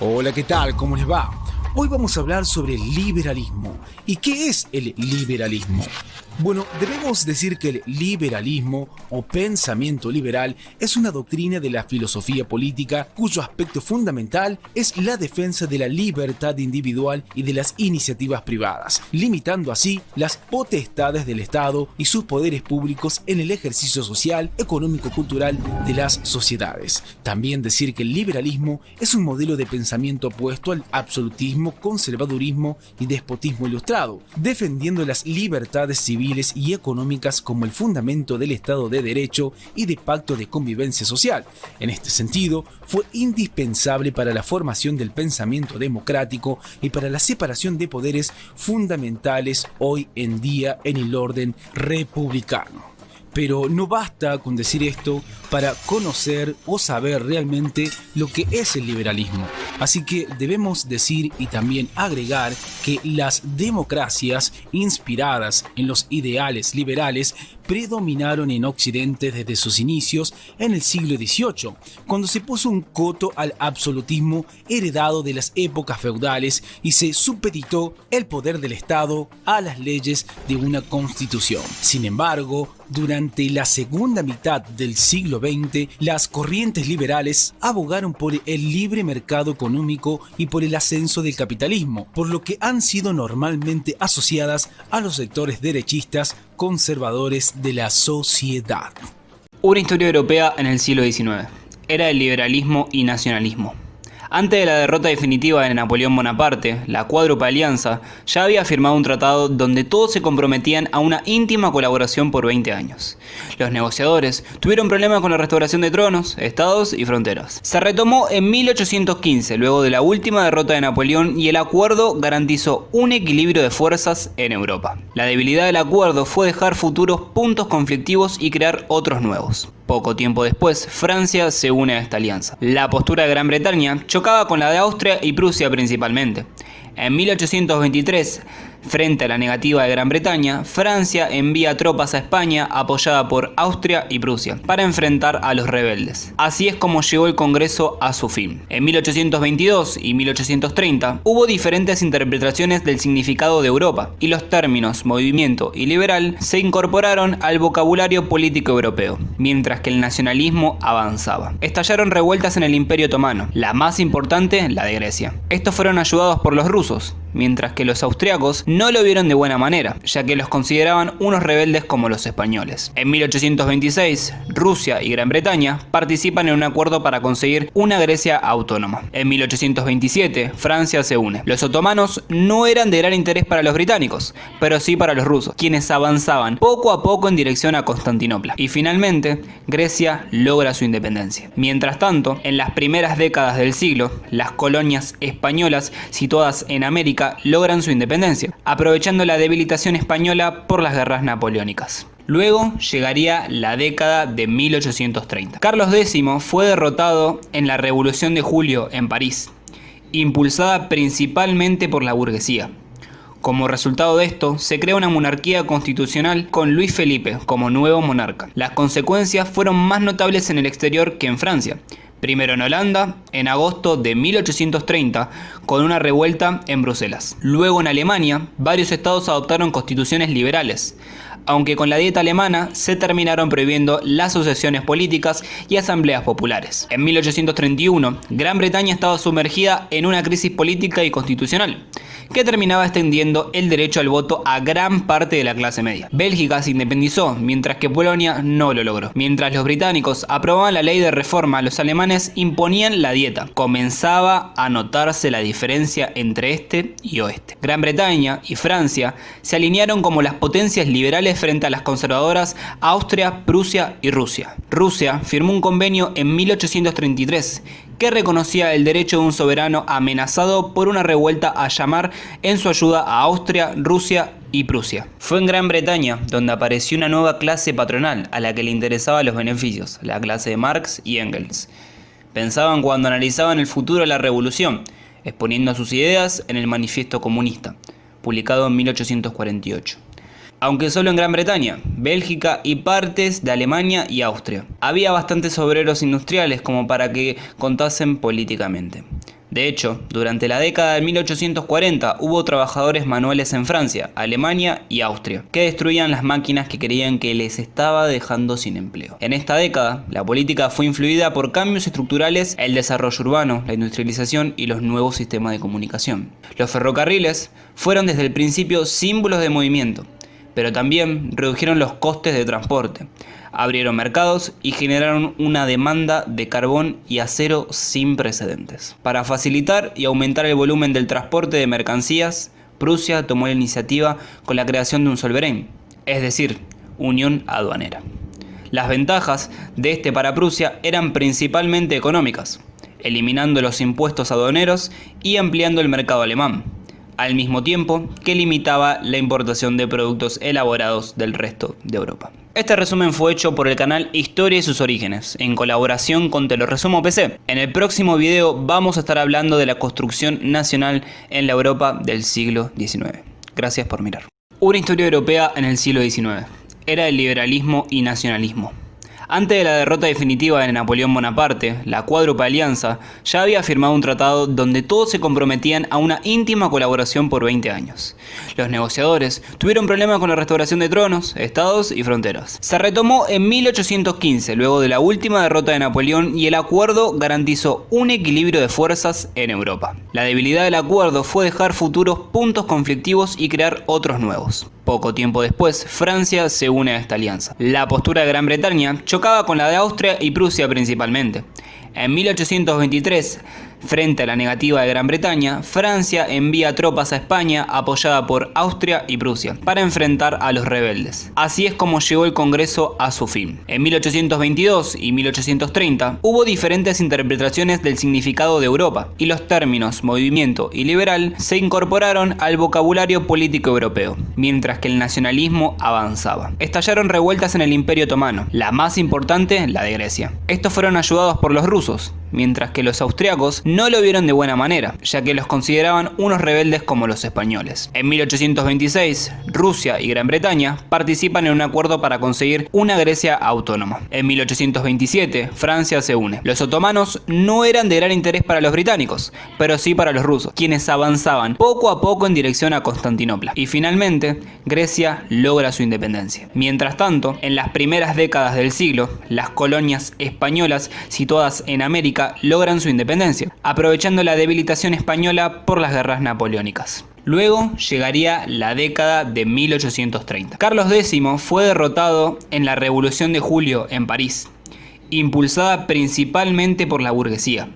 Hola, ¿qué tal? ¿Cómo les va? Hoy vamos a hablar sobre el liberalismo. ¿Y qué es el liberalismo? Bueno, debemos decir que el liberalismo o pensamiento liberal es una doctrina de la filosofía política cuyo aspecto fundamental es la defensa de la libertad individual y de las iniciativas privadas, limitando así las potestades del Estado y sus poderes públicos en el ejercicio social, económico, cultural de las sociedades. También decir que el liberalismo es un modelo de pensamiento opuesto al absolutismo, conservadurismo y despotismo ilustrado, defendiendo las libertades civiles y económicas como el fundamento del Estado de Derecho y de pacto de convivencia social. En este sentido, fue indispensable para la formación del pensamiento democrático y para la separación de poderes fundamentales hoy en día en el orden republicano. Pero no basta con decir esto para conocer o saber realmente lo que es el liberalismo. Así que debemos decir y también agregar que las democracias inspiradas en los ideales liberales predominaron en Occidente desde sus inicios en el siglo XVIII, cuando se puso un coto al absolutismo heredado de las épocas feudales y se supeditó el poder del Estado a las leyes de una constitución. Sin embargo, durante la segunda mitad del siglo XX, las corrientes liberales abogaron por el libre mercado económico y por el ascenso del capitalismo, por lo que han sido normalmente asociadas a los sectores derechistas conservadores de la sociedad. Una historia europea en el siglo XIX. Era el liberalismo y nacionalismo. Antes de la derrota definitiva de Napoleón Bonaparte, la Cuádruple Alianza ya había firmado un tratado donde todos se comprometían a una íntima colaboración por 20 años. Los negociadores tuvieron problemas con la restauración de tronos, estados y fronteras. Se retomó en 1815, luego de la última derrota de Napoleón, y el acuerdo garantizó un equilibrio de fuerzas en Europa. La debilidad del acuerdo fue dejar futuros puntos conflictivos y crear otros nuevos. Poco tiempo después, Francia se une a esta alianza. La postura de Gran Bretaña chocaba con la de Austria y Prusia principalmente. En 1823, frente a la negativa de Gran Bretaña, Francia envía tropas a España apoyada por Austria y Prusia para enfrentar a los rebeldes. Así es como llegó el Congreso a su fin. En 1822 y 1830 hubo diferentes interpretaciones del significado de Europa y los términos movimiento y liberal se incorporaron al vocabulario político europeo, mientras que el nacionalismo avanzaba. Estallaron revueltas en el Imperio Otomano, la más importante la de Grecia. Estos fueron ayudados por los rusos, mientras que los austriacos no lo vieron de buena manera, ya que los consideraban unos rebeldes como los españoles. En 1826, Rusia y Gran Bretaña participan en un acuerdo para conseguir una Grecia autónoma. En 1827, Francia se une. Los otomanos no eran de gran interés para los británicos, pero sí para los rusos, quienes avanzaban poco a poco en dirección a Constantinopla. Y finalmente, Grecia logra su independencia. Mientras tanto, en las primeras décadas del siglo, las colonias españolas situadas en América logran su independencia, aprovechando la debilitación española por las guerras napoleónicas. Luego llegaría la década de 1830. Carlos X fue derrotado en la Revolución de Julio en París, impulsada principalmente por la burguesía. Como resultado de esto, se crea una monarquía constitucional con Luis Felipe como nuevo monarca. Las consecuencias fueron más notables en el exterior que en Francia. Primero en Holanda, en agosto de 1830, con una revuelta en Bruselas. Luego en Alemania, varios estados adoptaron constituciones liberales, aunque con la dieta alemana se terminaron prohibiendo las asociaciones políticas y asambleas populares. En 1831, Gran Bretaña estaba sumergida en una crisis política y constitucional, que terminaba extendiendo el derecho al voto a gran parte de la clase media. Bélgica se independizó, mientras que Polonia no lo logró. Mientras los británicos aprobaban la ley de reforma, los alemanes imponían la dieta. Comenzaba a notarse la diferencia entre este y oeste. Gran Bretaña y Francia se alinearon como las potencias liberales frente a las conservadoras Austria, Prusia y Rusia. Rusia firmó un convenio en 1833 que reconocía el derecho de un soberano amenazado por una revuelta a llamar en su ayuda a Austria, Rusia y Prusia. Fue en Gran Bretaña donde apareció una nueva clase patronal a la que le interesaban los beneficios, la clase de Marx y Engels. Pensaban cuando analizaban el futuro de la revolución, exponiendo sus ideas en el Manifiesto Comunista, publicado en 1848. Aunque solo en Gran Bretaña, Bélgica y partes de Alemania y Austria. Había bastantes obreros industriales como para que contasen políticamente. De hecho, durante la década de 1840 hubo trabajadores manuales en Francia, Alemania y Austria, que destruían las máquinas que creían que les estaba dejando sin empleo. En esta década, la política fue influida por cambios estructurales, el desarrollo urbano, la industrialización y los nuevos sistemas de comunicación. Los ferrocarriles fueron desde el principio símbolos de movimiento, pero también redujeron los costes de transporte, abrieron mercados y generaron una demanda de carbón y acero sin precedentes. Para facilitar y aumentar el volumen del transporte de mercancías, Prusia tomó la iniciativa con la creación de un Zollverein, es decir, unión aduanera. Las ventajas de este para Prusia eran principalmente económicas, eliminando los impuestos aduaneros y ampliando el mercado alemán, al mismo tiempo que limitaba la importación de productos elaborados del resto de Europa. Este resumen fue hecho por el canal Historia y sus orígenes, en colaboración con Te lo resumo PC. En el próximo video vamos a estar hablando de la construcción nacional en la Europa del siglo XIX. Gracias por mirar. Una historia europea en el siglo XIX. Era el liberalismo y nacionalismo. Antes de la derrota definitiva de Napoleón Bonaparte, la Cuádruple Alianza ya había firmado un tratado donde todos se comprometían a una íntima colaboración por 20 años. Los negociadores tuvieron problemas con la restauración de tronos, estados y fronteras. Se retomó en 1815, luego de la última derrota de Napoleón, y el acuerdo garantizó un equilibrio de fuerzas en Europa. La debilidad del acuerdo fue dejar futuros puntos conflictivos y crear otros nuevos. Poco tiempo después, Francia se une a esta alianza. La postura de Gran Bretaña chocaba con la de Austria y Prusia principalmente. En 1823, frente a la negativa de Gran Bretaña, Francia envía tropas a España apoyada por Austria y Prusia para enfrentar a los rebeldes. Así es como llegó el Congreso a su fin. En 1822 y 1830 hubo diferentes interpretaciones del significado de Europa, y los términos movimiento y liberal se incorporaron al vocabulario político europeo, mientras que el nacionalismo avanzaba. Estallaron revueltas en el Imperio Otomano, la más importante la de Grecia. Estos fueron ayudados por los rusos, mientras que los austriacos no lo vieron de buena manera, ya que los consideraban unos rebeldes como los españoles. En 1826, Rusia y Gran Bretaña participan en un acuerdo para conseguir una Grecia autónoma. En 1827, Francia se une. Los otomanos no eran de gran interés para los británicos, pero sí para los rusos, quienes avanzaban poco a poco en dirección a Constantinopla. Y finalmente, Grecia logra su independencia. Mientras tanto, en las primeras décadas del siglo, las colonias españolas situadas en América logran su independencia, aprovechando la debilitación española por las guerras napoleónicas. Luego llegaría la década de 1830. Carlos X fue derrotado en la Revolución de Julio en París, impulsada principalmente por la burguesía.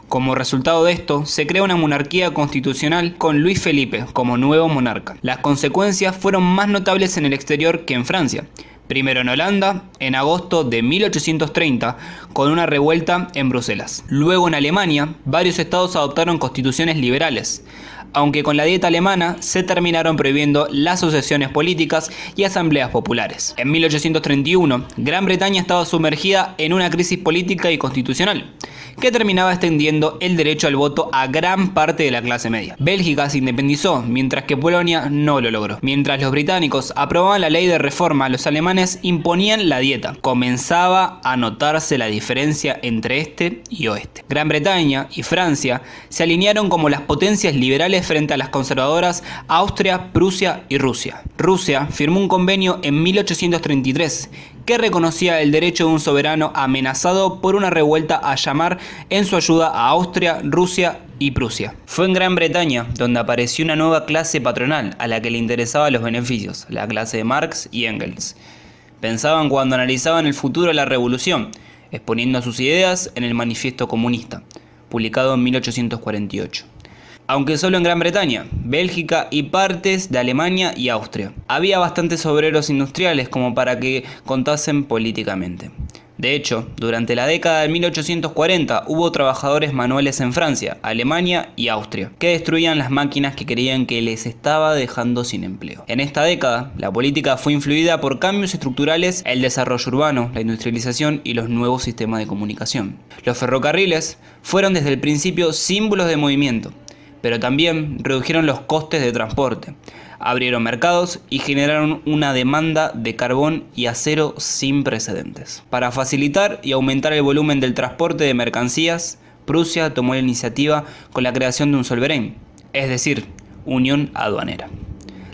Como resultado de esto, se crea una monarquía constitucional con Luis Felipe como nuevo monarca. Las consecuencias fueron más notables en el exterior que en Francia. Primero en Holanda, en agosto de 1830, con una revuelta en Bruselas. Luego en Alemania, varios estados adoptaron constituciones liberales, aunque con la dieta alemana se terminaron prohibiendo las asociaciones políticas y asambleas populares. En 1831, Gran Bretaña estaba sumergida en una crisis política y constitucional, que terminaba extendiendo el derecho al voto a gran parte de la clase media. Bélgica se independizó, mientras que Polonia no lo logró. Mientras los británicos aprobaban la ley de reforma, los alemanes imponían la dieta. Comenzaba a notarse la diferencia entre este y oeste. Gran Bretaña y Francia se alinearon como las potencias liberales frente a las conservadoras Austria, Prusia y Rusia. Rusia firmó un convenio en 1833 que reconocía el derecho de un soberano amenazado por una revuelta a llamar en su ayuda a Austria, Rusia y Prusia. Fue en Gran Bretaña donde apareció una nueva clase patronal a la que le interesaban los beneficios, la clase de Marx y Engels. Pensaban cuando analizaban el futuro de la revolución, exponiendo sus ideas en el Manifiesto Comunista, publicado en 1848. Aunque solo en Gran Bretaña, Bélgica y partes de Alemania y Austria. Había bastantes obreros industriales como para que contasen políticamente. De hecho, durante la década de 1840 hubo trabajadores manuales en Francia, Alemania y Austria, que destruían las máquinas que creían que les estaba dejando sin empleo. En esta década, la política fue influida por cambios estructurales, el desarrollo urbano, la industrialización y los nuevos sistemas de comunicación. Los ferrocarriles fueron desde el principio símbolos de movimiento, pero también redujeron los costes de transporte, abrieron mercados y generaron una demanda de carbón y acero sin precedentes. Para facilitar y aumentar el volumen del transporte de mercancías, Prusia tomó la iniciativa con la creación de un Zollverein, es decir, unión aduanera.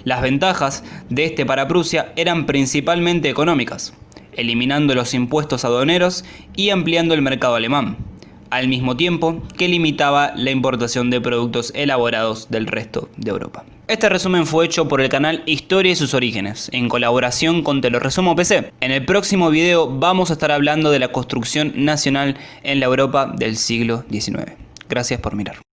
Las ventajas de este para Prusia eran principalmente económicas, eliminando los impuestos aduaneros y ampliando el mercado alemán, al mismo tiempo que limitaba la importación de productos elaborados del resto de Europa. Este resumen fue hecho por el canal Historia y sus orígenes, en colaboración con Te lo resumo PC. En el próximo video vamos a estar hablando de la construcción nacional en la Europa del siglo XIX. Gracias por mirar.